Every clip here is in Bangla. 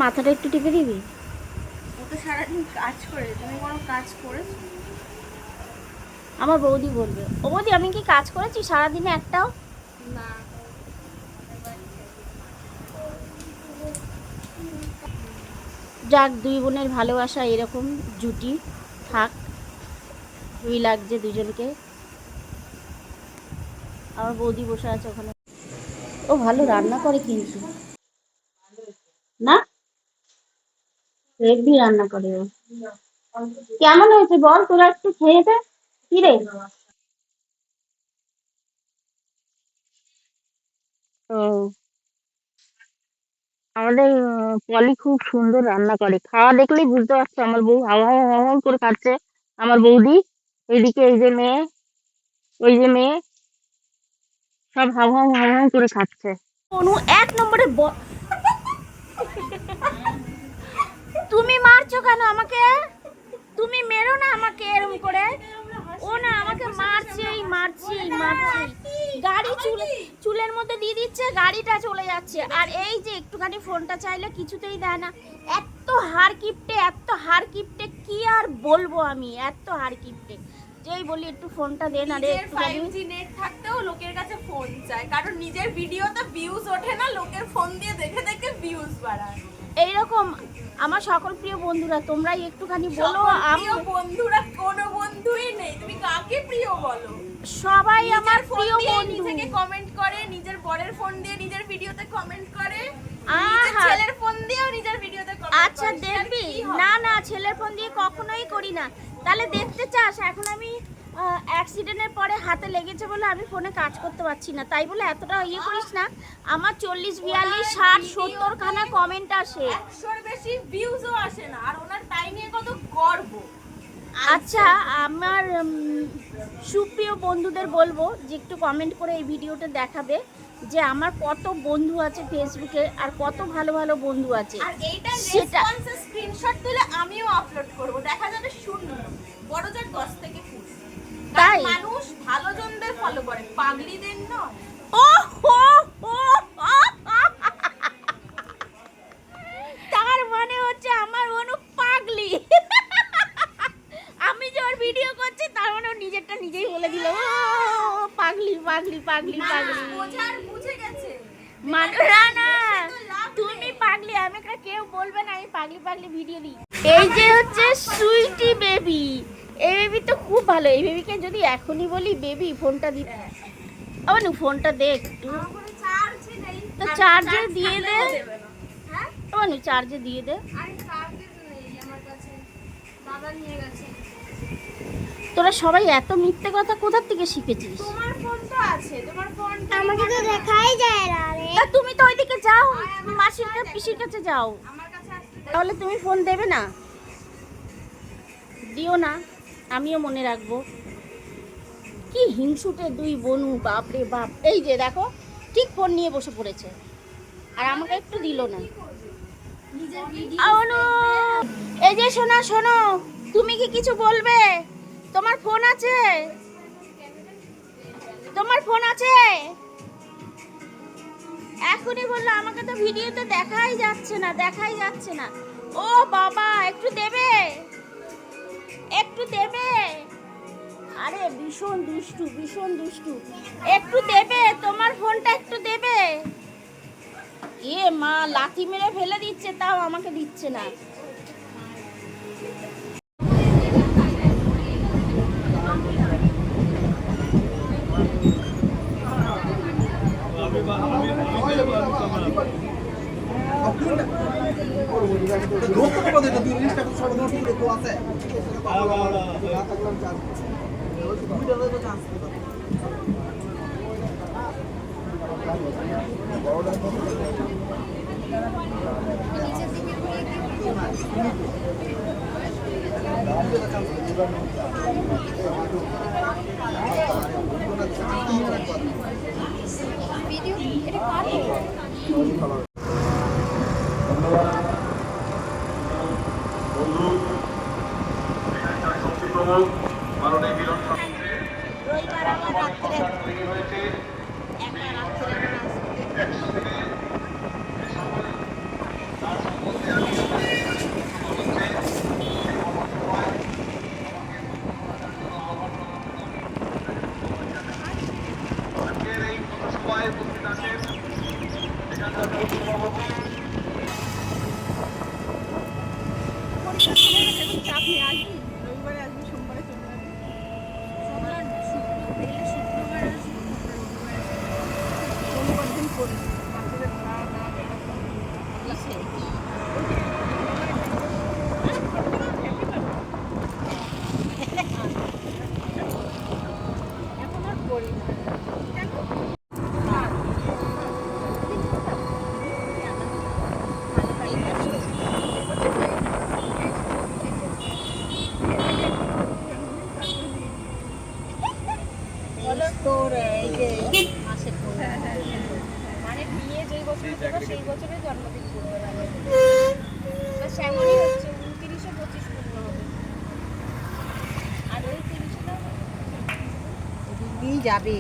মাথাটা একটু টিপে দিবি? ও তো সারাদিন কাজ করে, তুমি কোনো কাজ করেছো? আমার বৌদি বলবে, ও বৌদি আমি কি কাজ করেছি সারাদিনে একটাও? না। যাক, দুই বোনের ভালোবাসা এরকম জুটি থাক, দুই লাগছে দুজনকে। আমার বৌদি বসে আছে ওখানে, ও ভালো রান্না করে কিন্তু, না হেভি রান্না করে ও। কেমন হয়েছে বল, তোরা একটু খেয়ে দে। কি রে? ও, আমাদের পলি খুব সুন্দর রান্না করে, খাওয়া দেখলেই বুঝতে পারছো আমার বউ হাওয়া হাওয়া হাওয়া করে খাচ্ছে। আমার বৌদি এইদিকে, এই যে মেয়ে, ওই যে মেয়ে, সব হাওয়া হাওয়া হাওয়া করে খাচ্ছে। অনু এক নম্বরে তুমি মারছো কেন আমাকে? তুমি মেরো না আমাকে এরকম করে। ও না আমাকে মারছেই মারছেই মারছেই, গাড়ি চুলের মধ্যে দিয়ে দিচ্ছে, গাড়িটা চলে যাচ্ছে। আর এই যে একটুখানি ফোনটা চাইলে কিছুতেই দেয় না। এত হার কিপটে, এত হার কিপটে, কি আর বলবো আমি, এত হার কিপটে। যেই বলি একটু ফোনটা দে না রে, একটুখানি। 5G নেট থাকতেও লোকের কাছে ফোন চায়, কারণ নিজের ভিডিওতে ভিউজ ওঠে না, লোকের ফোন দিয়ে দেখে দেখে ভিউজ বাড়ায়। এইরকম আমার সকল প্রিয় বন্ধুরা, তোমরাই একটুখানি বলো। প্রিয় বন্ধুরা কোনো বন্ধুই নেই, তুমি কাকে প্রিয় বলো? সবাই আমার প্রিয় বন্ধু। নিজেকে কমেন্ট করে, নিজের বরের ফোন দিয়ে নিজের ভিডিওতে কমেন্ট করে, নিজের আহা, ছেলের ফোন দিয়েও নিজের ভিডিওতে কমেন্ট করে। আচ্ছা দেখবি, না না ছেলের ফোন দিয়ে কখনোই করি না। তাহলে দেখতে চাস এখন আমি অ্যাক্সিডেন্টের পরে হাতে লেগেছে বলে আমি ফোনে কাজ করতে পারছি না, তাই বলে এতটা ইয়ে করিস না। আমার 40 42 60 70 খানা কমেন্ট আসে, 100-র বেশি ভিউজও আসে না, আর ওনার তাই নিয়ে কত গর্ব। আচ্ছা আমার সুপ্রিয় বন্ধুদের বলবো যে একটু কমেন্ট করে এই ভিডিওটা দেখাবে যে আমার কত বন্ধু আছে ফেসবুকে, আর কত ভালো ভালো বন্ধু আছে। আর এইটা সেটা রেসপন্সের স্ক্রিনশট তুলে আমিও আপলোড করব, দেখা যাবে শূন্য, বড় জোর 10 থেকে 20। তাই মানুষ ভালো জনদের ফলো করে, পাগলিদের নয়। ও হো হো, তার মানে হচ্ছে আমার অনু পাগলি। আমি যে ওর ভিডিও করছি তার মানে ও নিজেরটা নিজেই বলে দিল, ও পাগলি পাগলি পাগলি পাগলি। বোঝার বুঝে গেছে। না না, তুমি পাগলি, আমি কেউ বলবে না আমি পাগলি পাগলি ভিডিও দিই। এই যে হচ্ছে সুইটি বেবি, এই বেবি তো খুব ভালো। এই বেবিকে যদি এখনই বলি বেবি ফোনটা দিতে, অনু ফোনটা দে একটু, তো চার্জে দিয়ে দে। অনু চার্জে দিয়ে দে। তোরা সবাই এত মিথ্যে কথা কোথা থেকে শিখেছিস? তোমার ফোন তো আছে, তোমার ফোন আমাকে তো দেখাই যায় না রে। তা তুমি তো ওইদিকে যাও, মাসির কাছে পিসির কাছে যাও, আমার কাছে আসতে তাহলে তুমি ফোন দেবে না? দিও না, আমিও মনে রাখবো। কি হিংসুটে দুই বনু, বাপ রে বাপ। এই যে দেখো ঠিক ফোন নিয়ে বসে পড়েছে, আর আমাকে একটু দিল না। নিজের ভিডিও অনু, এই যে শোনা শোনো, তুমি কি কিছু বলবে? তোমার ফোন আছে? তোমার ফোন আছে? এখনই বললো, আমাকে তো ভিডিওতে দেখাই যাচ্ছে না, দেখাই যাচ্ছে না। ও বাবা, একটু দেবে, একটু দেবে। আরে ভীষণ দুষ্টু, ভীষণ দুষ্টু। একটু দেবে, তোমার ফোনটা একটু দেবে। এ মা, লাথি মেরে ফেলে দিচ্ছে, তাও আমাকে দিচ্ছে না। রবিবার আমার রাত্রে একা রাত্রে যাবে।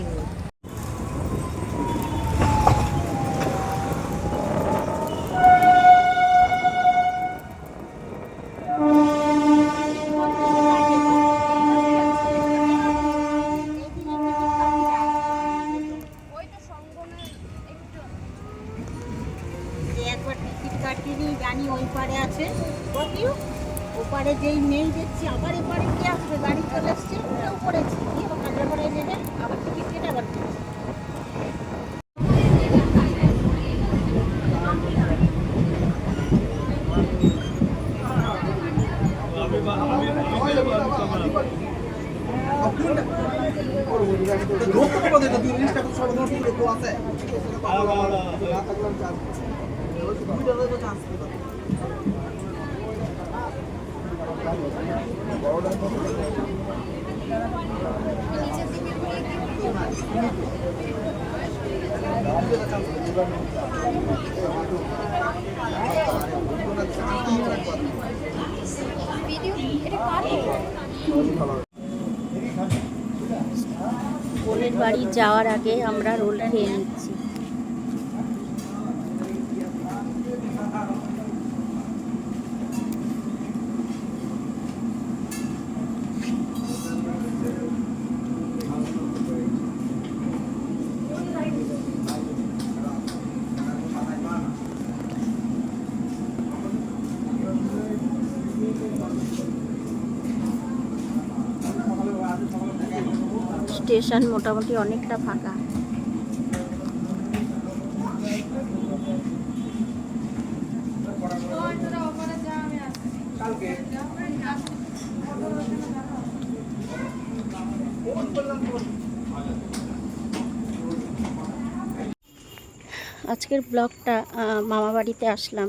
একবার টিকিট কাটিনি জানি ওই পারে আছে, ওপারে যেই নেই দেখছি আবার এপারে কি আসবে, গাড়ি চলে এসছে, উঠেও পড়েছি, দিয়ে কাজে করে নেবে, আবার টিকিট কেটে আবার বোনের বাড়ি যাওয়ার আগে আমরা রোল খেয়ে নিচ্ছি। স্টেশন মোটামুটি অনেকটা ফাঁকা। আজকের ব্লগটা মামা বাড়িতে আসলাম,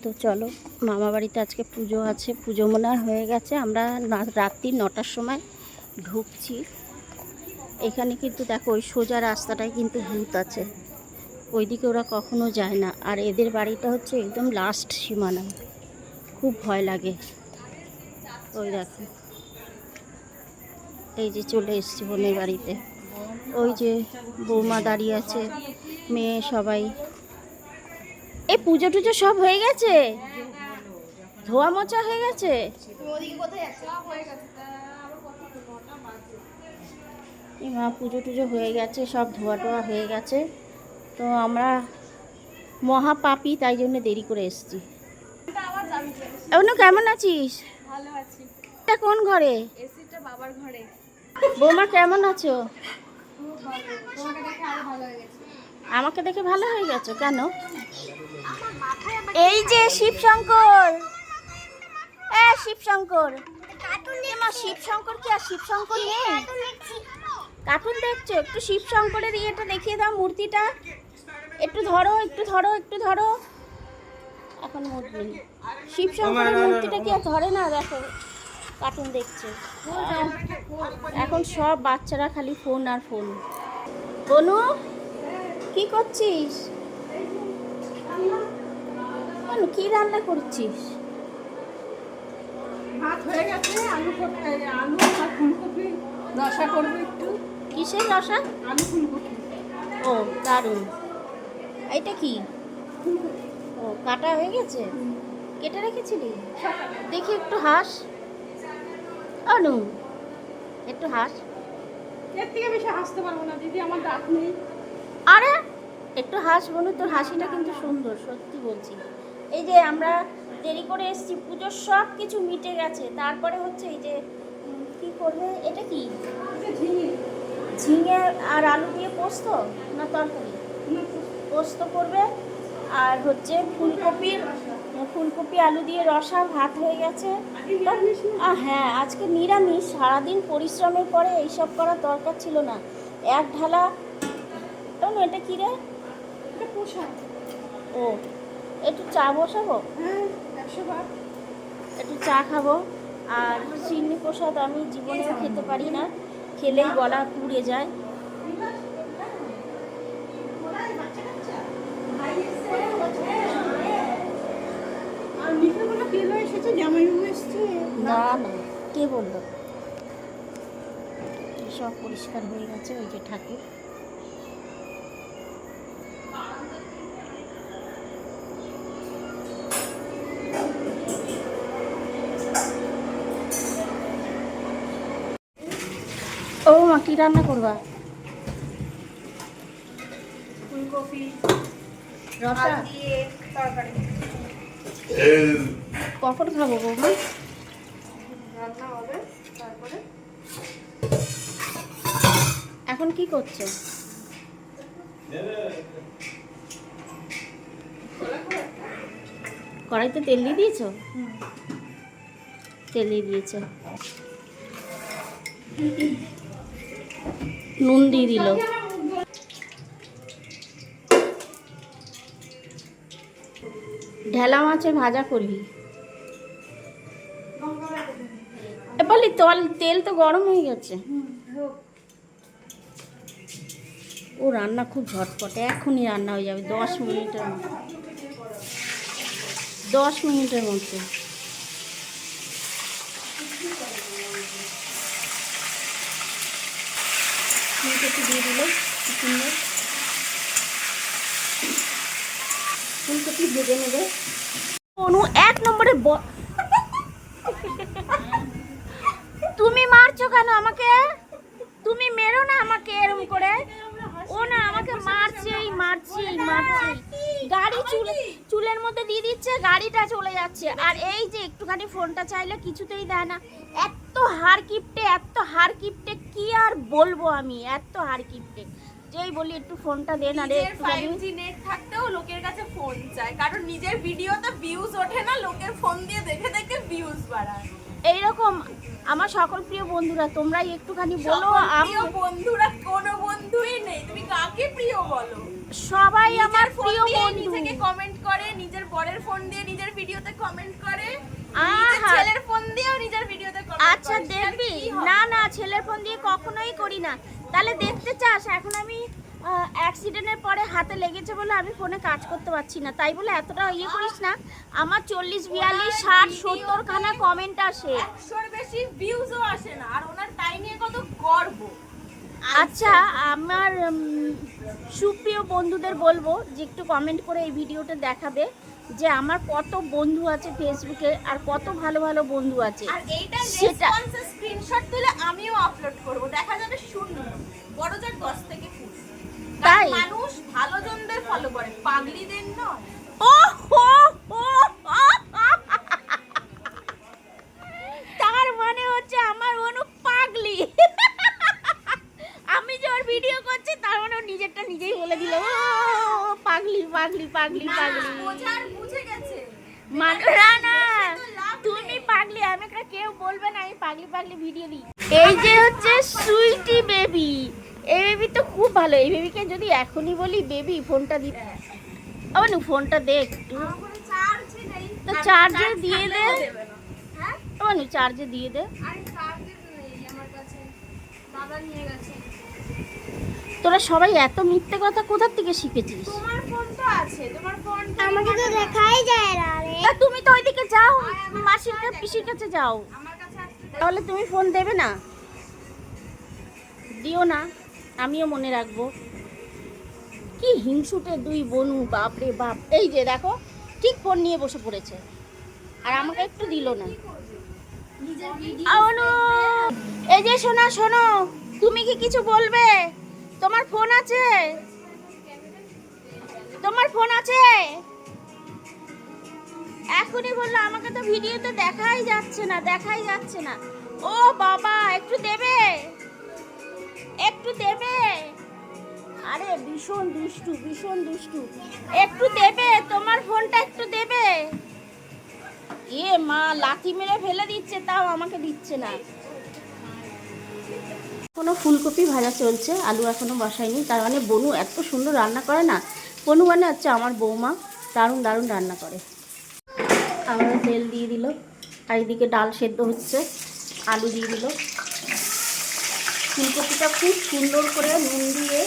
তো চলো মামা বাড়িতে আজকে পুজো আছে, পুজো মনে হয় হয়ে গেছে। আমরা রাত্রি 9টার সময় ঢুকছি। এখানে কিন্তু দেখো ওই সোজা রাস্তাটায় কিন্তু ভূত আছে, ওইদিকে ওরা কখনো যায় না। আর এদের বাড়িটা হচ্ছে একদম লাস্ট সীমানায়, খুব ভয় লাগে। ওই দেখো এই যে চলে এসছি বোনের বাড়িতে, ওই যে বৌমা দাঁড়িয়ে আছে, মেয়ে সবাই। এই পুজো টুজো সব হয়ে গেছে, ধোয়া মোছা হয়ে গেছে। এই মা পুজো টুজো হয়ে গেছে, সব ধোয়া টোয়া হয়ে গেছে। তো আমরা মহাপাপী, তাই জন্য দেরি করে এসেছি। এমন কেমন আছিস? ভালো আছি। এটা কোন ঘরে? এসিটা বাবার ঘরে। বৌমা কেমন আছো? খুব ভালো, তোমাকে দেখে আরো ভালো হয়ে গেছে। আমাকে দেখে ভালো হয়ে গেছো কেন? এই যে শিবশঙ্কর, শিবশঙ্কর, মা শিবশঙ্কর কি আর শিবশঙ্কর নেই? কার্টুন দেখছো? একটু শিবশঙ্করের ইয়েটা দেখিয়ে দাও, মূর্তিটা একটু ধরো, একটু ধরো, একটু ধরো। এখন মুড নেই, শিবশঙ্করের মূর্তিটা কি আর ধরে না? দেখো কার্টুন দেখছে এখন সব বাচ্চারা, খালি ফোন আর ফোন। বনু কি করছিস? কি রান্না করছিস? ভাত হয়ে গেছে, আলু আর ফুলকপি রসা করবো একটু। কিসের রসা? আলু ফুলকপি। ও দারুণ। এইটা কি? ও কাটা হয়ে গেছে, কেটে রেখেছিলি? দেখি একটু হাস অনু, একটু হাস। এর থেকে বেশি হাসতে পারবো না দিদি, আমার দাঁত নেই। আরে একটু হাস বনু, তোর হাসিটা কিন্তু সুন্দর, সত্যি বলছি। এই যে আমরা দেরি করে এসেছি, পুজোর সব কিছু মিটে গেছে, তারপরে হচ্ছে এই যে কি করবে, এটা কি? ঝিঙে আর আলু দিয়ে পোস্ত না তরকারি? পোস্ত করবে। আর হচ্ছে ফুলকপি আলু দিয়ে রসা, ভাত হয়ে গেছে। হ্যাঁ আজকে নিরামিষ, সারাদিন পরিশ্রমের পরে এইসব করার দরকার ছিল না। এক ঢালা এটা কি রে? ও একটু চা বসাবো, একটু চা খাবো। আর চিনি প্রসাদ আমি জীবনেও খেতে পারি না, খেলেই গলা পুড়ে যায়। না না, কে বললো? সব পরিষ্কার হয়ে গেছে। ওই যে ঠাকুর, ও মা কি রান্না করবা? ফুলকপি রসা দিয়ে তরকারি কখন খাবো বৌমা? রান্না হবে তারপরে। এখন কি করছো? কড়াইতে তেল দিয়ে দিয়েছো? তেল দিয়ে দিয়েছো, নুন দিয়ে দিল। ঢেলা মাছের ভাজা করবি? বলি তেল তো গরম হয়ে গেছে। ও রান্না খুব ঝটপটে, এখনই রান্না হয়ে যাবে 10 মিনিটের মধ্যে। 10 মিনিটের মধ্যে। ফুলকপি দিয়ে দিল, কি সুন্দর। ফুলকপি ভেজে নেবে। অনু 1 নম্বরে তুমি মারছো কেন আমাকে? তুমি মেরো না আমাকে এরকম করে। ও না আমাকে মারছেই মারছেই মারছেই। গাড়ি চুলের মধ্যে দিয়ে দিচ্ছে, গাড়িটা চলে যাচ্ছে। আর এই যে একটুখানি ফোনটা চাইলে কিছুতেই দেয় না। এত হার কিপটে কি আর বলবো আমি, এত হার কিপটে। যেই বলি একটু ফোনটা দে না রে, নিজের একটুখানি 5G নেট থাকতেও লোকের কাছে ফোন চায়, কারণ নিজের ভিডিওতে ভিউজ ওঠে না, লোকের ফোন দিয়ে দেখে দেখে ভিউজ বাড়ায়। এইরকম আমার সকল প্রিয় বন্ধুরা, তোমরাই একটুখানি বলো। প্রিয় বন্ধুরা কোনো বন্ধুই নেই, তুমি কাকে প্রিয় বলো? সবাই আমার ফোন প্রিয় দিয়ে বন্ধু। নিজেকে কমেন্ট করে, নিজের বরের ফোন দিয়ে নিজের ভিডিওতে কমেন্ট করে, আহা। নিজের ছেলের ফোন দিয়েও নিজের ভিডিওতে কমেন্ট করে। আচ্ছা দেখবি, না ছেলের ফোন দিয়ে কখনোই করি না। তাহলে দেখতে চাস? এখন আমি অ্যাক্সিডেন্টের পরে হাতে লেগেছে বলে আমি ফোনে কাজ করতে পারছি না, তাই বলে এতটা ইয়ে করিস না। আমার 40 42 60 70 খানা কমেন্ট আসে। 100-র বেশি ভিউজও আসে না, আর ওনার তাই নিয়ে কত গর্ব। আচ্ছা আমার সুপ্রিয় বন্ধুদের বলবো যে একটু কমেন্ট করে এই ভিডিওটা দেখাবে যে আমার কত বন্ধু আছে ফেসবুকে, আর কত ভালো ভালো বন্ধু আছে। আর এইটা সেটা রেসপন্সের স্ক্রিনশট তুলে আমিও আপলোড করব, দেখা যাবে শূন্য, বড়জোর 10 থেকে 20। তাই? মানুষ ভালো জনদের ফলো করে, পাগলিদের নয়। ও হো হো, তার মানে হচ্ছে আমার অনু পাগলি। আমি যে ওর ভিডিও করছি তার মানে ও নিজেরটা নিজেই বলে দিল, ও পাগলি পাগলি পাগলি পাগলি। বোঝার বুঝে গেছে। না তুমি পাগলি, আমি একটা কেউ বলবে না আমি পাগলি পাগলি ভিডিও দিই। এই যে হচ্ছে সুইটি বেবি, এই বেবি তো খুব ভালো। এই বেবিকে যদি এখনই বলি বেবি ফোনটা দিতে, আবার ফোনটা দে একটু, আমার কোনো চার্জই নেই। তো চার্জে দিয়ে দে। দেবে না। হ্যাঁ? আবার চার্জে দিয়ে দে। আরে চার্জের নেই আমার কাছে, দাদা নিয়ে গেছে। তোরা সবাই এত মিথ্যে কথা কোথা থেকে শিখেছিস? তোমার ফোন তো আছে, তোমার ফোন আমাকে তো দেখাই যায় না রে। তা তুমি তো ওইদিকে যাও, মাসির কাছে পিসির কাছে যাও, আমার কাছে আসতে তাহলে তুমি ফোন দেবে না? দিও না, আমিও মনে রাখবো। কি হিংসুটে দুই বনু, বাপ রে বাপ। এই যে দেখো ঠিক ফোন নিয়ে বসে পড়েছে, আর আমাকে একটু দিল না। নিজের ভিডিও অনু, এই যে শোনা শোনো, তুমি কি কিছু বলবে? তোমার ফোন আছে? তোমার ফোন আছে? এখনই বললো, আমাকে তো ভিডিওতে দেখাই যাচ্ছে না, দেখাই যাচ্ছে না। ও বাবা, একটু দেবে, একটু দেবে। আরে ভীষণ দুষ্টু, ভীষণ দুষ্টু। একটু দেবে, তোমার ফোনটা একটু দেবে। এ মা, লাথি মেরে ফেলে দিচ্ছে, তাও আমাকে দিচ্ছে না। কোনো ফুলকপি ভাজা চলছে, আলু এখনো বসায়নি। তার মানে বনু এত সুন্দর রান্না করে না। বনু মানে হচ্ছে আমার বৌমা, দারুণ দারুণ রান্না করে। আবার তেল দিয়ে দিল, আর এদিকে ডাল সেদ্ধ হচ্ছে, আলু দিয়ে দিল। ফুলকপিটা খুব সুন্দর করে নুন দিয়ে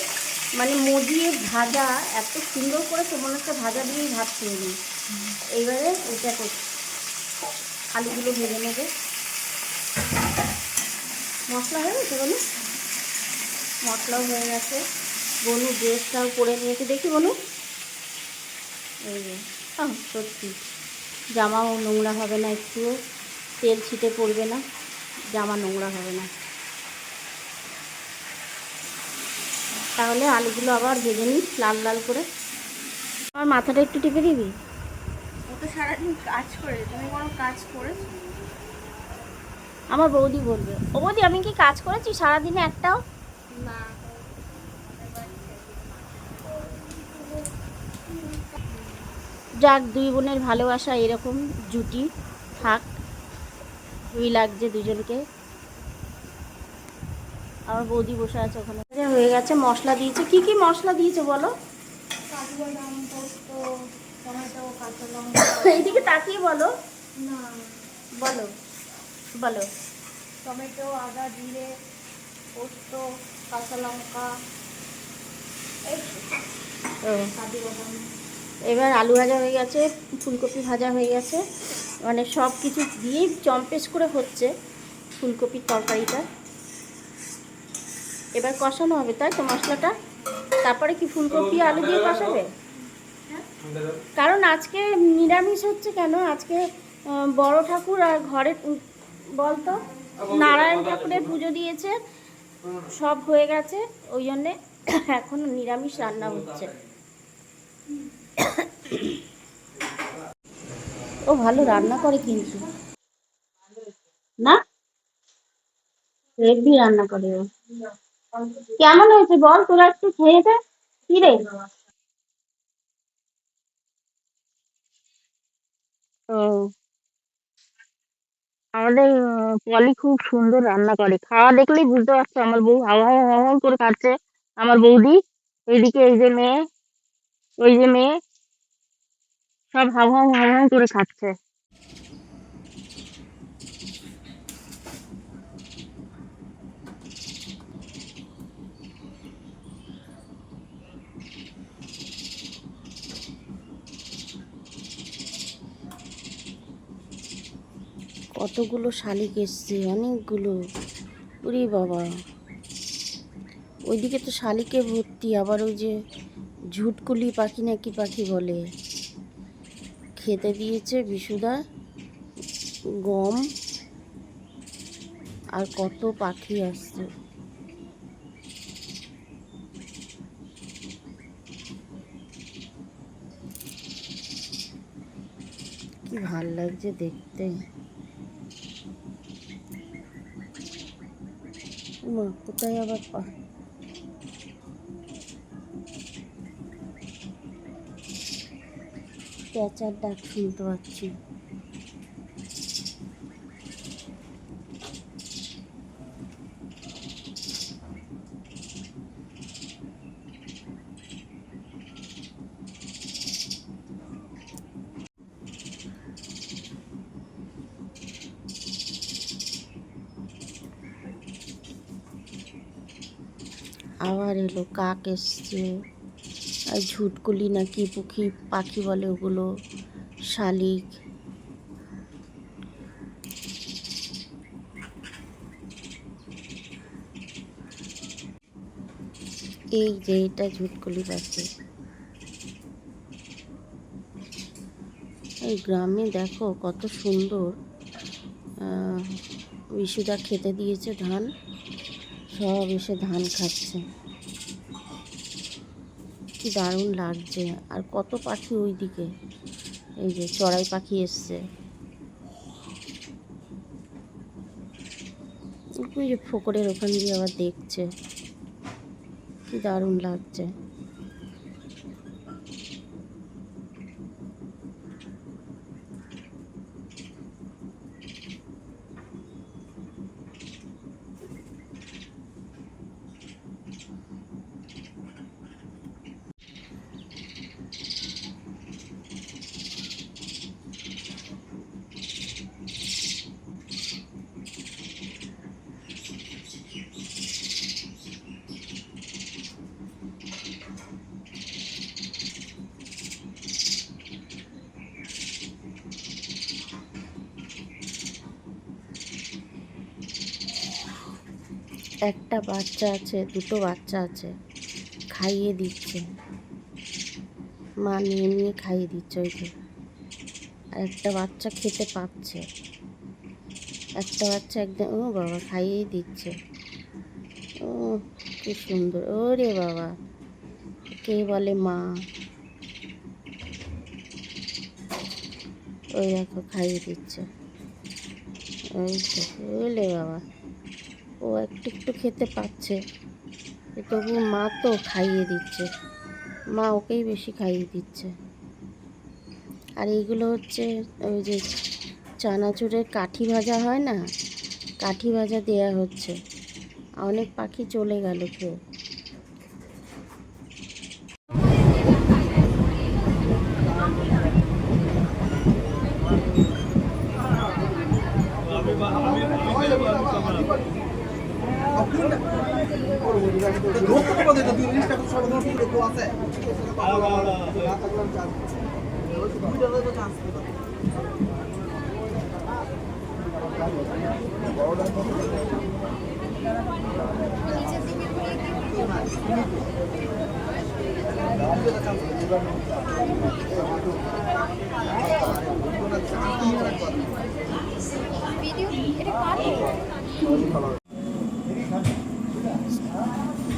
মানে মজিয়ে ভাজা, এত সুন্দর করে তো মনে হচ্ছে ভাজা দিয়েই ভাত খেয়ে নিই। এইবারে এটা করছি, আলুগুলো ভেজে নেবে। মশলা হয়ে গেছে বলো? মশলাও হয়ে গেছে। বনু ড্রেসটাও পরে নিয়েছে, দেখি বনু। এই যে সত্যি জামাও নোংরা হবে না, একটুও তেল ছিটে পড়বে না, জামা নোংরা হবে না। তাহলে আলুগুলো আবার ভেজে নিই লাল লাল করে। আমার মাথাটা একটু টিপে দিবি? ও তো সারাদিন কাজ করে, তুমি কোনো কাজ করেছো? আমার বৌদি বলবে, ও বৌদি আমি কি কাজ করেছি সারাদিনে একটাও? না। যাক, দুই বোনের ভালোবাসা এরকম জুটি থাক, দুই লাগছে দুজনকে। আমার বৌদি বসে আছে ওখানে। হয়ে গেছে, মশলা দিয়েছে। কি কি মশলা দিয়েছে বলো? কাজু বাদাম, পোস্ত, টমেটো, কাঁচা লঙ্কা। এইদিকে তাকিয়ে বলো, না, বলো বলো। টমেটো, আদা, জিরে, পোস্ত, কাঁচা লঙ্কা, ও, কাজু বাদাম। এবার আলু ভাজা হয়ে গেছে, ফুলকপি ভাজা হয়ে গেছে, মানে সব কিছু দিয়েই চম্পেস করে হচ্ছে ফুলকপির তরকারিটা। এবার কষানো হবে, তাই তো মশলাটা? তারপরে কি ফুলকপি আলু দিয়ে কষাবে? কারণ আজকে নিরামিষ হচ্ছে কেন? আজকে বড় ঠাকুর আর ঘরে বলতো নারায়ণ ঠাকুরের পুজো দিয়েছে, সব হয়ে গেছে, ওই জন্যে এখন নিরামিষ রান্না হচ্ছে। ও ভালো রান্না করে কিন্তু, না হেভি রান্না করে ও। কেমন হয়েছে বল, তোরা একটু খেয়ে দে। কি রে? ও, আমাদের পলি খুব সুন্দর রান্না করে, খাওয়া দেখলেই বুঝতে পারছো। আমার বউ হাওয়া হাওয়া হাওয়া করে খাচ্ছে, আমার বৌদি। এইদিকে এই যে মেয়ে, ওই যে মেয়ে, সব হাওয়া হাওয়া হাওয়া করে খাচ্ছে। কতগুলো শালিক এসছে, অনেকগুলো। ওরে বাবা, ওইদিকে তো শালিকে ভর্তি। আবার ওই যে ঝুটকুলি পাখি নাকি পাখি বলে, খেতে দিয়েছে বিশুদা গম। আর কত পাখি আসছে। কি ভাল লাগছে দেখতে। মা কোথায় আবার পেঁচার ডাক শুনতে পাচ্ছি। আবার এলো, কাক এসছে, আর ঝুটকুলি নাকি পুখি পাখি বলে ওগুলো, শালিক। এই যে এটা ঝুটকুলি পাখি। এই গ্রামে দেখো কত সুন্দর। বিশুদা খেতে দিয়েছে ধান, সব এসে ধান খাচ্ছে, কি দারুণ লাগছে। আর কত পাখি ওইদিকে, এই যে চড়াই পাখি এসছে, ওই যে ফোকরের ওখান দিয়ে আবার দেখছে, কি দারুণ লাগছে। একটা বাচ্চা আছে, দুটো বাচ্চা আছে, খাইয়ে দিচ্ছে, মা নিয়ে নিয়ে খাইয়ে দিচ্ছে। ওই যে আর একটা বাচ্চা খেতে পাচ্ছে, একটা বাচ্চা একদম, ও বাবা খাইয়েই দিচ্ছে। ও কি সুন্দর, ওরে বাবা কে বলে মা। ওই দেখো খাইয়ে দিচ্ছে, ওই তো ওলে বাবা, ও একটু একটু খেতে পাচ্ছে, তবু মা তো খাইয়ে দিচ্ছে, মা ওকেই বেশি খাইয়ে দিচ্ছে। আর এইগুলো হচ্ছে ওই যে চানাচুরের কাঠি ভাজা হয় না, কাঠি ভাজা দেয়া হচ্ছে। অনেক পাখি চলে গেল খেয়ে।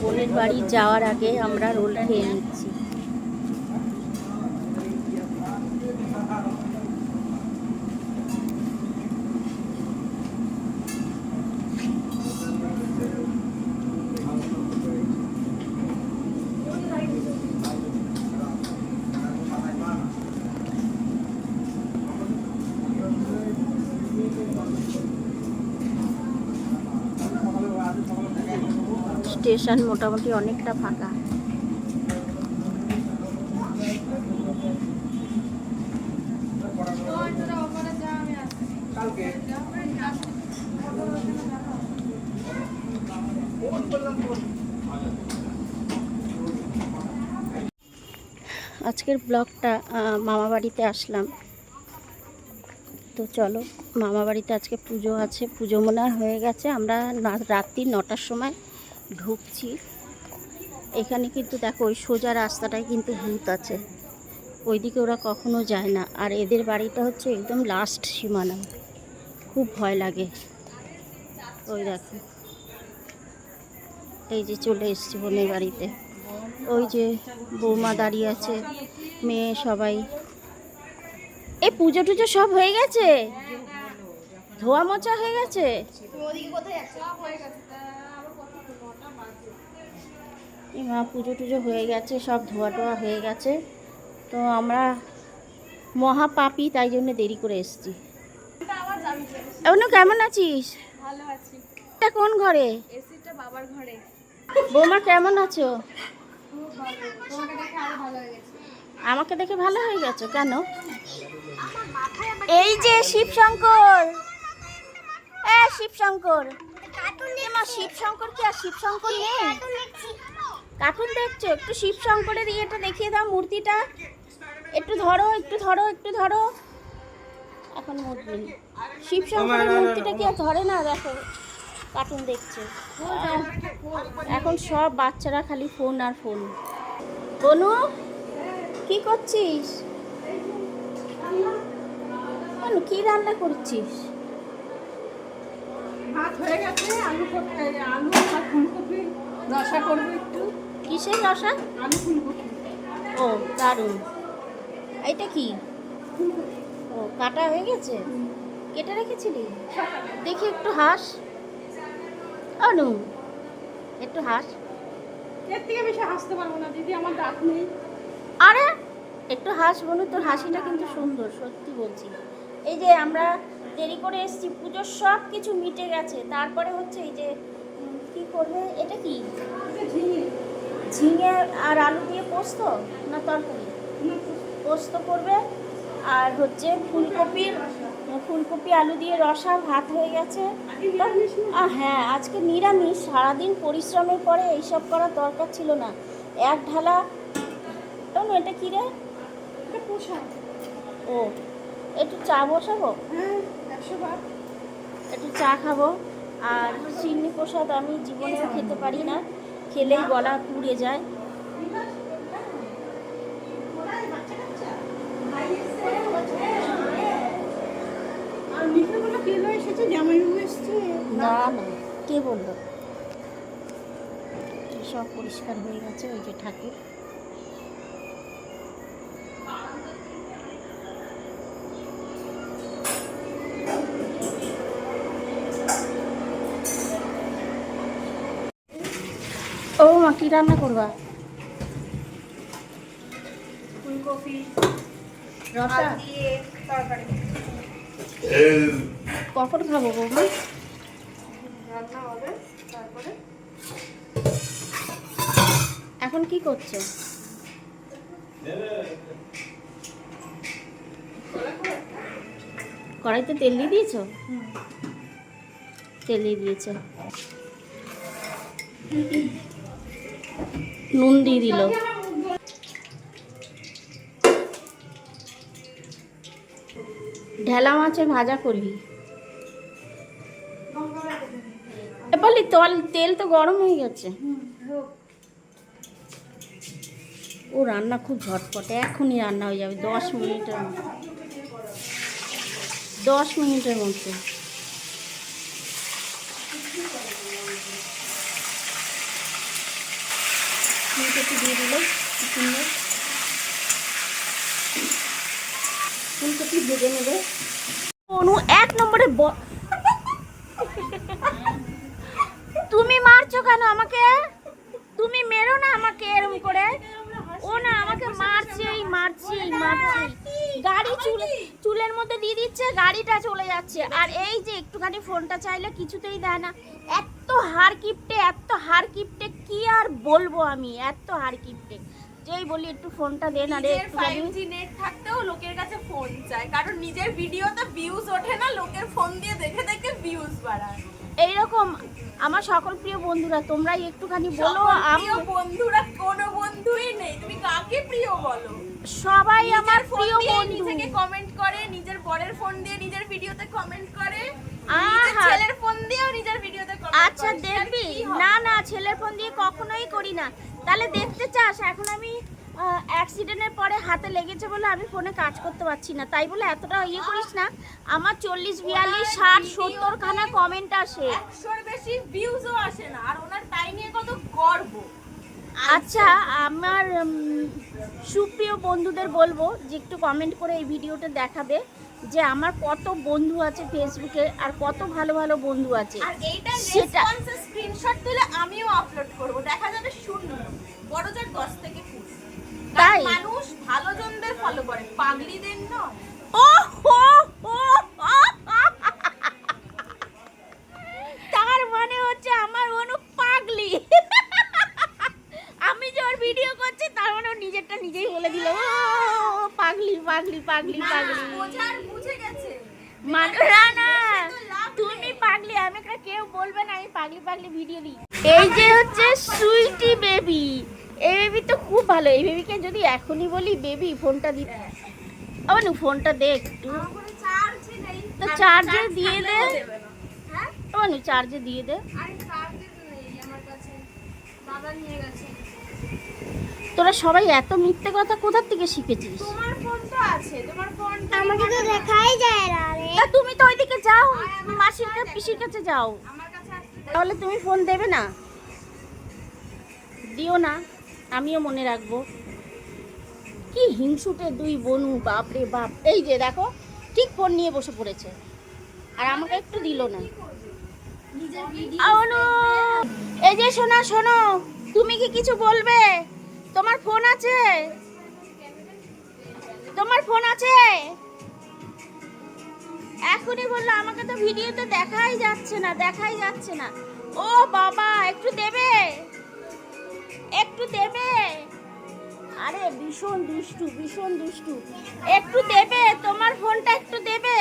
বোনের বাড়ি যাওয়ার আগে আমরা রোল খেয়ে নিচ্ছি। স্টেশন মোটামুটি অনেকটা ফাঁকা। আজকের ব্লগটা মামা বাড়িতে আসলাম, তো চলো মামা বাড়িতে আজকে পুজো আছে, পুজো মনে হয় হয়ে গেছে। আমরা রাত্রি 9টার সময় ঢুকছি। এখানে কিন্তু দেখো ওই সোজা রাস্তাটায় কিন্তু ভূত আছে, ওইদিকে ওরা কখনো যায় না। আর এদের বাড়িটা হচ্ছে একদম লাস্ট সীমানা, খুব ভয় লাগে। ওই দেখো এই যে চলে এসছি বোনের বাড়িতে, ওই যে বৌমা দাঁড়িয়ে আছে, মেয়ে সবাই। এই পুজো টুজো সব হয়ে গেছে, ধোয়া মোছা হয়ে গেছে। এই মা পুজো টুজো হয়ে গেছে, সব ধোয়া টোয়া হয়ে গেছে। তো আমরা মহা পাপী, তাই জন্য দেরি করে এসেছি। এমন কেমন আছিস? ভালো আছি। এটা কোন ঘরে? এসিটা বাবার ঘরে। বৌমা কেমন আছো? খুব ভালো, তোমাকে দেখে আরো ভালো হয়ে গেছে। আমাকে দেখে ভালো হয়ে গেছো কেন? এই যে শিবশঙ্কর, শিবশঙ্কর, মা শিবশঙ্কর কি আর শিবশঙ্কর নেই? কার্টুন দেখছো? একটু শিবশঙ্করের ইয়েটা দেখিয়ে দাও, মূর্তিটা একটু ধরো, একটু ধরো, একটু ধরো। এখন মূর্তি শিবশঙ্করের মূর্তিটা কি আর ধরে না? দেখো কার্টুন দেখছে। এখন সব বাচ্চারা খালি ফোন আর ফোন। বনু কি করছিস? কি রান্না করছিস? ভাত হয়ে গেছে, আলু আর ফুলকপি রসা করবো একটু। কিসের রসা? আলু ফুলকপি। ও দারুণ। এটা কি? ও কাটা হয়ে গেছে, কেটে রেখেছিলি? দেখি একটু হাস অনু, একটু হাস। এর থেকে বেশি হাসতে পারবো না দিদি, আমার দাঁত নেই। আরে একটু হাস বনু, তোর হাসিটা কিন্তু সুন্দর, সত্যি বলছি। এই যে আমরা দেরি করে এসেছি, পুজোর সব কিছু মিটে গেছে, তারপরে হচ্ছে এই যে কি করবে, এটা কি? ঝিঙে ঝিঙে আর আলু দিয়ে পোস্ত না তরকারি? পোস্ত করবে। আর হচ্ছে ফুলকপি আলু দিয়ে রসা, ভাত হয়ে গেছে। হ্যাঁ আজকে নিরামিষ। সারাদিন পরিশ্রমের পরে এইসব করার দরকার ছিল না। এক ঢালা। এটা কি রে? ও একটু চা বসাবো, হ্যাঁ 100 বার। একটু চা খাবো। আর চিংড়ি প্রসাদ আমি জীবনেও খেতে পারি না, খেলেই গলা পুড়ে যায়। আর মিঠাগুলো কে লয়ে এসেছে? জামাইবাবু এসছে? না না, কে বললো? সব পরিষ্কার হয়ে গেছে, ওই যে ঠাকুর। ও মা, কি রান্না করবা? ফুলকপি রসা দিয়ে তরকারি কখন খাবো বৌমা? রান্না হবে, তারপরে এখন কি করছো? কড়াইতে তেল দিয়ে দিয়েছো? তেল দিয়ে দিয়েছে, নুন দিয়ে দিল। ঢেলা মাছের ভাজা করবি? বলি তেল তো গরম হয়ে গেছে। ও রান্না খুব ঝটপটে, এখনই রান্না হয়ে যাবে 10 মিনিটের মধ্যে। 10 মিনিটের মধ্যে। ফুলকপি দিয়ে দিল, কি সুন্দর। ফুলকপি ভেজে নেবে। অনু 1 নম্বরে তুমি মারছো কেন আমাকে? তুমি মেরো না আমাকে এরকম করে। ও না আমাকে মারছেই মারছেই মারছেই। গাড়ি চুলের মধ্যে দিয়ে দিচ্ছে, গাড়িটা চলে যাচ্ছে। আর এই যে একটুখানি ফোনটা চাইলে কিছুতেই দেয় না। এত হার কিপটে কি আর বলবো আমি, এত হার কিপটে। যেই বলি একটু ফোনটা দে না রে, নিজের একটুখানি। 5G নেট থাকতেও লোকের কাছে ফোন চায়, কারণ নিজের ভিডিওতে ভিউজ ওঠে না, লোকের ফোন দিয়ে দেখে দেখে ভিউজ বাড়ায়। এইরকম আমার সকল প্রিয় বন্ধুরা, তোমরাই একটুখানি বলো। প্রিয় বন্ধুরা কোনো বন্ধুই নেই, তুমি কাকে প্রিয় বলো? সবাই আমার ফোন প্রিয় দিয়ে বন্ধু। নিজেকে কমেন্ট করে, নিজের বরের ফোন দিয়ে নিজের ভিডিওতে কমেন্ট করে, আহা। নিজের ছেলের ফোন দিয়েও নিজের ভিডিওতে কমেন্ট করে। আচ্ছা দেখবি, না না, ছেলের ফোন দিয়ে কখনোই করি না। তাহলে দেখতে চাস? এখন আমি অ্যাক্সিডেন্টের পরে হাতে লেগেছে বলে আমি ফোনে কাজ করতে পারছি না, তাই বলে এতটা ইয়ে করিস না। আমার 40 42 60 70 খানা কমেন্ট আসে। 100-র বেশি ভিউজও আসে না, আর ওনার তাই নিয়ে কত গর্ব। আচ্ছা, আমার সুপ্রিয় বন্ধুদের বলবো যে একটু কমেন্ট করে এই ভিডিওটা দেখাবে যে আমার কত বন্ধু আছে ফেসবুকে, আর কত ভালো ভালো বন্ধু আছে। আর এইটা সেটা রেসপন্সের স্ক্রিনশট তুলে আমিও আপলোড করব, দেখা যাবে শূন্য, বড় জোর 10 থেকে 20। তাই? মানুষ ভালো জনদের ফলো করে, পাগলিদের নয়। ও হো হো, তার মানে হচ্ছে আমার অনু পাগলি। আমি যে ওর ভিডিও করছি তার মানে ও নিজেরটা নিজেই বলে দিল, ও পাগলি পাগলি পাগলি পাগলি। বোঝার বুঝে গেছে। না না, তুমি পাগলি, আমাকে কেউ বলবে না আমি পাগলি পাগলি ভিডিও দিই। এই যে হচ্ছে সুইটি বেবি, এই বেবি তো খুব ভালো। এই বেবিকে যদি এখনই বলি বেবি ফোনটা দিতে, অনু ফোনটা দে একটু, আমার চার্জই নেই। তো চার্জে দিয়ে দে। দেবে না। হ্যাঁ? অনু চার্জে দিয়ে দে। আরে চার্জই নেই আমার কাছে, দাদা নিয়ে গেছে। তোরা সবাই এত মিথ্যে কথা কোথা থেকে শিখেছিস? তোমার ফোন তো আছে, তোমার ফোন আমাকে তো দেখাই যায় না রে। তা তুমি তো ওইদিকে যাও, মাসির কাছে পিসির কাছে যাও, আমার কাছে আসতে তাহলে তুমি ফোন দেবে না? দিও না, আমিও মনে রাখবো। কি হিংসুটে দুই বনু, বাপ রে বাপ। এই যে দেখো, ঠিক ফোন নিয়ে বসে পড়েছে, আর আমাকে একটু দিল না। নিজের ভিডিও অনু, এই যে শোনা শোনো, তুমি কি কিছু বলবে? তোমার ফোন আছে? তোমার ফোন আছে? এখনই বললো, আমাকে তো ভিডিওতে দেখাই যাচ্ছে না, দেখাই যাচ্ছে না। ও বাবা, একটু দেবে, একটু দেবে। আরে ভীষণ দুষ্টু, ভীষণ দুষ্টু। একটু দেবে, তোমার ফোনটা একটু দেবে।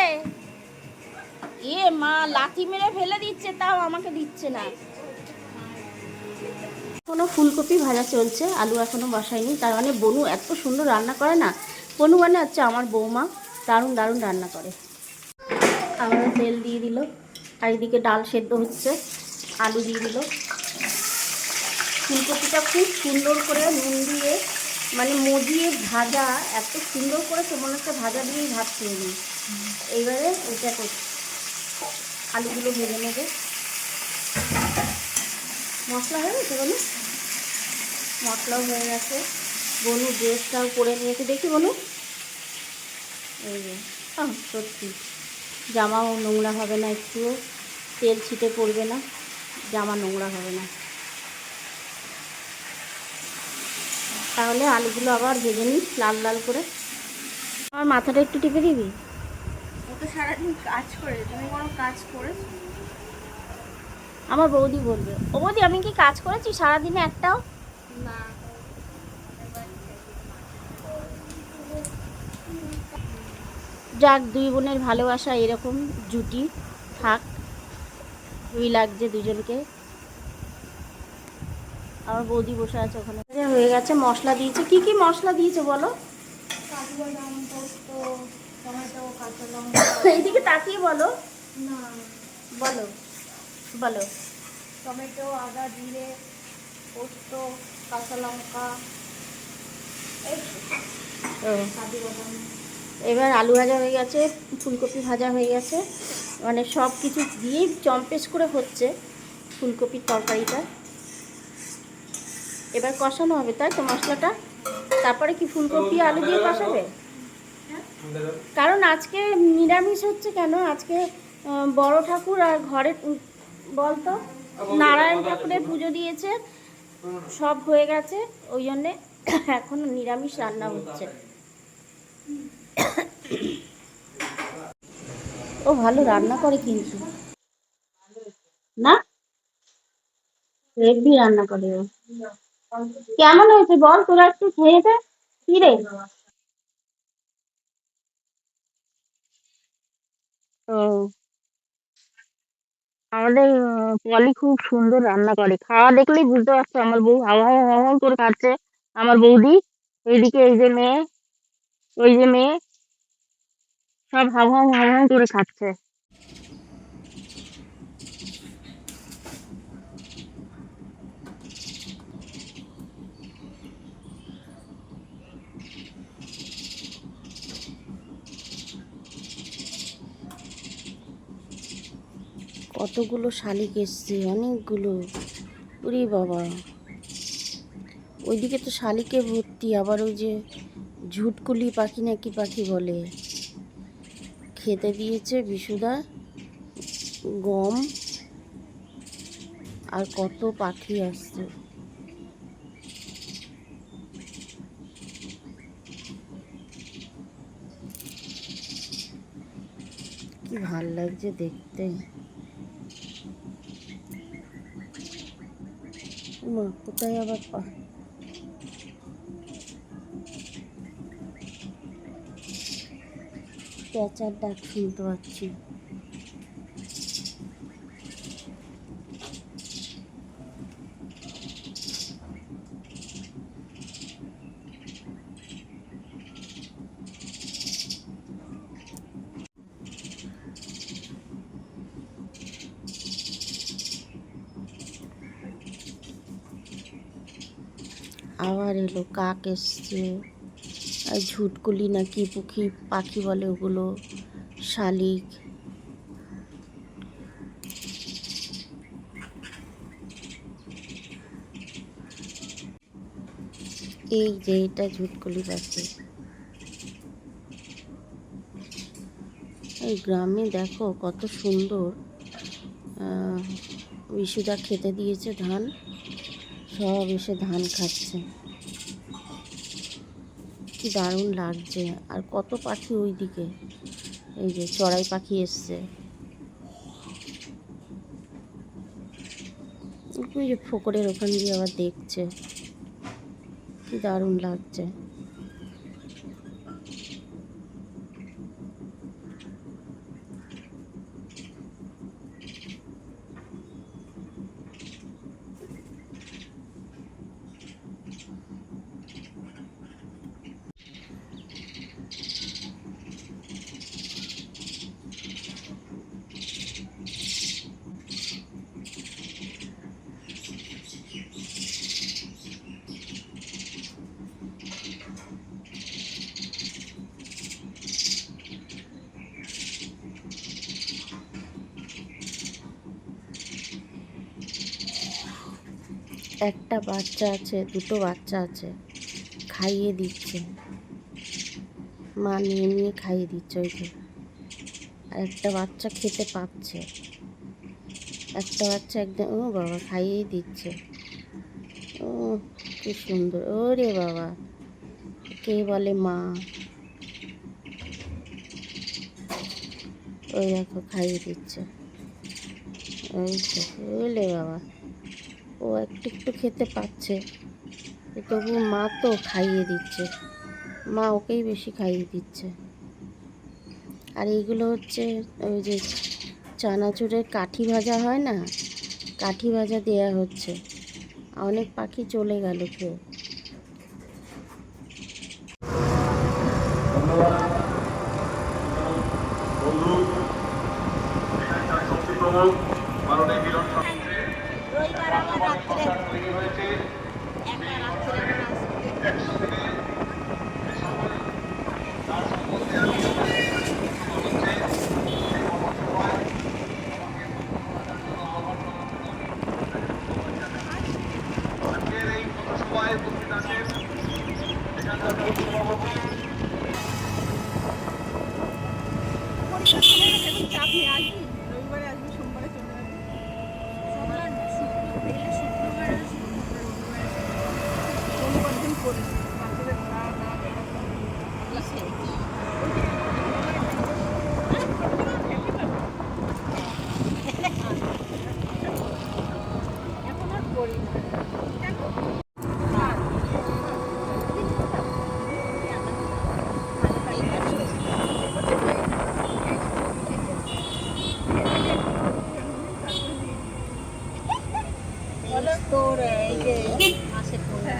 এ মা, লাথি মেরে ফেলে দিচ্ছে, তাও আমাকে দিচ্ছে না। এখনো ফুলকপি ভাজা চলছে, আলু এখনো বসায়নি। তার মানে বনু এত সুন্দর রান্না করে না। বনু মানে হচ্ছে আমার বৌমা, দারুণ দারুণ রান্না করে। আবার তেল দিয়ে দিল, আর এদিকে ডাল সেদ্ধ হচ্ছে, আলু দিয়ে দিল। ফুলকপিটা খুব সুন্দর করে নুন দিয়ে মানে মজিয়ে ভাজা, এত সুন্দর করেছে মনে হচ্ছে ভাজা দিয়েই ভাত খেয়ে নিই। এইবারে এটা করছি, আলুগুলো ভেজে নেবে। মশলা হয়ে গেছে বনু, মশলাও হয়ে গেছে। বনু ড্রেসটাও করে নিয়েছে, দেখি বনু। এই যে সত্যি জামাও নোংরা হবে না, একটুও তেল ছিটে পড়বে না, জামা নোংরা হবে না। তাহলে আলুগুলো আবার ভেজে নিই লাল লাল করে। আমার মাথাটা একটু টিপে দিবি? ও তো সারাদিন কাজ করে, তুমি কোনো কাজ করেছো? আমার বৌদি বলবে, ও বৌদি আমি কি কাজ করেছি সারাদিনে একটাও? না। যাক, দুই বোনের ভালোবাসা এরকম জুটি থাক, দুই লাগছে দুজনকে। আমার বৌদি বসে আছে ওখানে। হয়ে গেছে, মশলা দিয়েছে। কি কি মশলা দিয়েছে বলো? কাজু বাদাম, পোস্ত, টমেটো, কাঁচা লঙ্কা। এইদিকে তাকিয়ে বলো, বলো বলো। টমেটো, আদা, জিরে, পোস্ত, কাঁচা লঙ্কা, ও, কাজু বাদাম। এবার আলু ভাজা হয়ে গেছে, ফুলকপি ভাজা হয়ে গেছে, মানে সব কিছু দিয়েই চম্পেস করে হচ্ছে ফুলকপির তরকারিটা। এবার কষানো হবে, তাই তো মশলাটা? তারপরে কি ফুলকপি আলু দিয়ে কষাবে? কারণ আজকে নিরামিষ হচ্ছে কেন? আজকে বড় ঠাকুর আর ঘরে বলতো নারায়ণ ঠাকুরের পুজো দিয়েছে, সব হয়ে গেছে, ওই জন্যে এখন নিরামিষ রান্না হচ্ছে। ও ভালো রান্না করে কিন্তু, না হেভি রান্না করে ও। কেমন হয়েছে বল, তোরা একটু খেয়ে দে। কি রে? ও, আমাদের পলি খুব সুন্দর রান্না করে, খাওয়া দেখলেই বুঝতে পারছো আমার বউ হাওয়া হাওয়া হাওয়া করে খাচ্ছে। আমার বৌদি এইদিকে, এই যে মেয়ে, ওই যে মেয়ে, সব হাওয়া হাওয়া হাওয়া করে খাচ্ছে। কতগুলো শালিক এসছে, অনেকগুলো। ওরে বাবা, ওইদিকে তো শালিকে ভর্তি। আবার ওই যে ঝুটকুলি পাখি না কি পাখি বলে, খেতে দিয়েছে বিশুদা গম। আর কত পাখি আসছে। কি ভাল লাগছে দেখতে। মা কোথায় আবার পেঁচার ডাক শুনতে পাচ্ছি। আবার এলো, কাক এসছে, আর ঝুটকুলি না কি পুখি পাখি বলে ওগুলো, শালিক। এই যে এটা ঝুটকুলি পাখি। এই গ্রামে দেখো কত সুন্দর। বিশুদা খেতে দিয়েছে ধান, সব এসে ধান খাচ্ছে, কি দারুণ লাগছে। আর কত পাখি ওইদিকে, এই যে চড়াই পাখি এসছে, ওই যে ফোকরের ওখান দিয়ে আবার দেখছে, কি দারুণ লাগছে। একটা বাচ্চা আছে, দুটো বাচ্চা আছে, খাইয়ে দিচ্ছে, মা নিয়ে নিয়ে খাইয়ে দিচ্ছে। ওই যে আর একটা বাচ্চা খেতে পাচ্ছে, একটা বাচ্চা একদম, ও বাবা খাইয়েই দিচ্ছে। ও কি সুন্দর, ওরে বাবা কে বলে মা। ওই দেখো খাইয়ে দিচ্ছে, ওই তো ওলে বাবা। ও একটু একটু খেতে পাচ্ছে, তবু মা তো খাইয়ে দিচ্ছে, মা ওকেই বেশি খাইয়ে দিচ্ছে। আর এইগুলো হচ্ছে ওই যে চানাচুরের কাঠি ভাজা হয় না, কাঠি ভাজা দেয়া হচ্ছে। অনেক পাখি চলে গেল খেয়ে। রবিবার আমার রাত্রে একা রাত্রে আমার আসতে চাপ নিয়ে আসবি, রবিবারে আসবি, সোমবারে চলে আসবি। শনিবার দিন করিস বাচ্চাদের খাওয়া দাওয়া এখন আর করি না। তোর এই যে মাসের পরে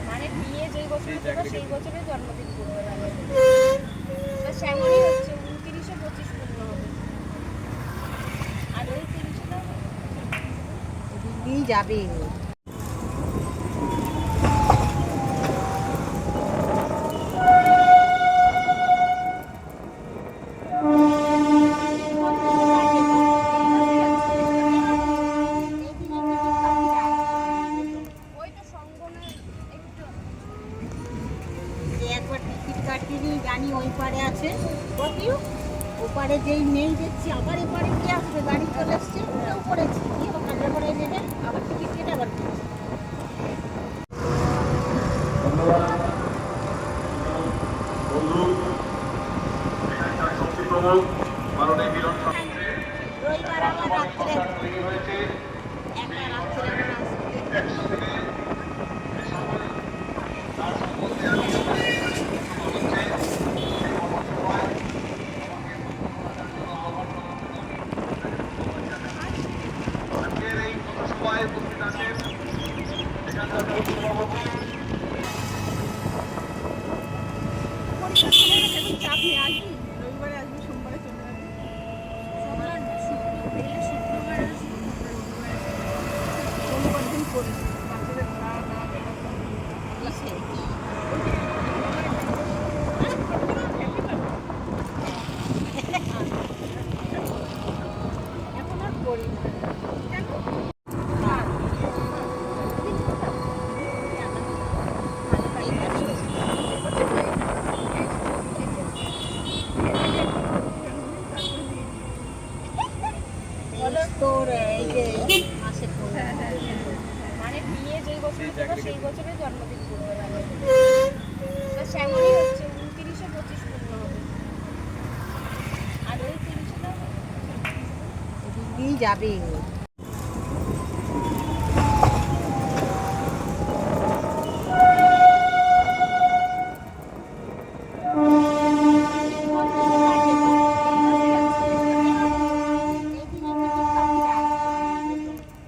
মানে বিয়ে যেই বছরে দেবো সেই বছরে জন্মদিন করবে তো শ্যামলি হচ্ছে 29-এ 25 পূর্ণ হবে আর ওই 30-টা দিদি যাবে। ওই তো সঙ্গমে একটু যে একবার টিকিট কাটিনি জানি ওই পারে আছে, বকিউ ওপারে যেই নেই দেখছি আবার এপারে কে আসবে, গাড়ি চলে এসছে, উঠেও পড়েছি, কি ও কাজে করে নেবে, আবার টিকিট কেটে আবার ফিরছি। রবিবার আমার রাত্রে একা রাত্রে আমার আসতে চাপ নিয়ে আসবি, রবিবারে আসবি, সোমবারে চলে আসবি। শনিবার দিন করিস বাচ্চাদের খাওয়া দাওয়া এখন আর করি না। তোর এই যে মাসের পরে মানে বিয়ে যেই বছরে দেবো সেই বছরে জন্মদিন করবে তো শ্যামলি হচ্ছে 29-এ 25 পূর্ণ হবে আর ওই 30-টা দিদি যাবে।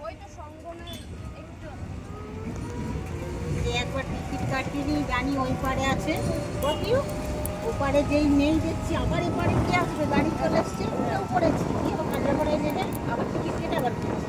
ওই তো সঙ্গমে একটু যে একবার টিকিট কাটিনি জানি ওই পারে আছে, বকিউ ওপারে যেই নেই দেখছি আবার এপারে কে আসবে, গাড়ি চলে এসছে, উঠেও পড়েছি, কি ও কাজে করে নেবে, আবার টিকিট কেটে আবার ফিরছি।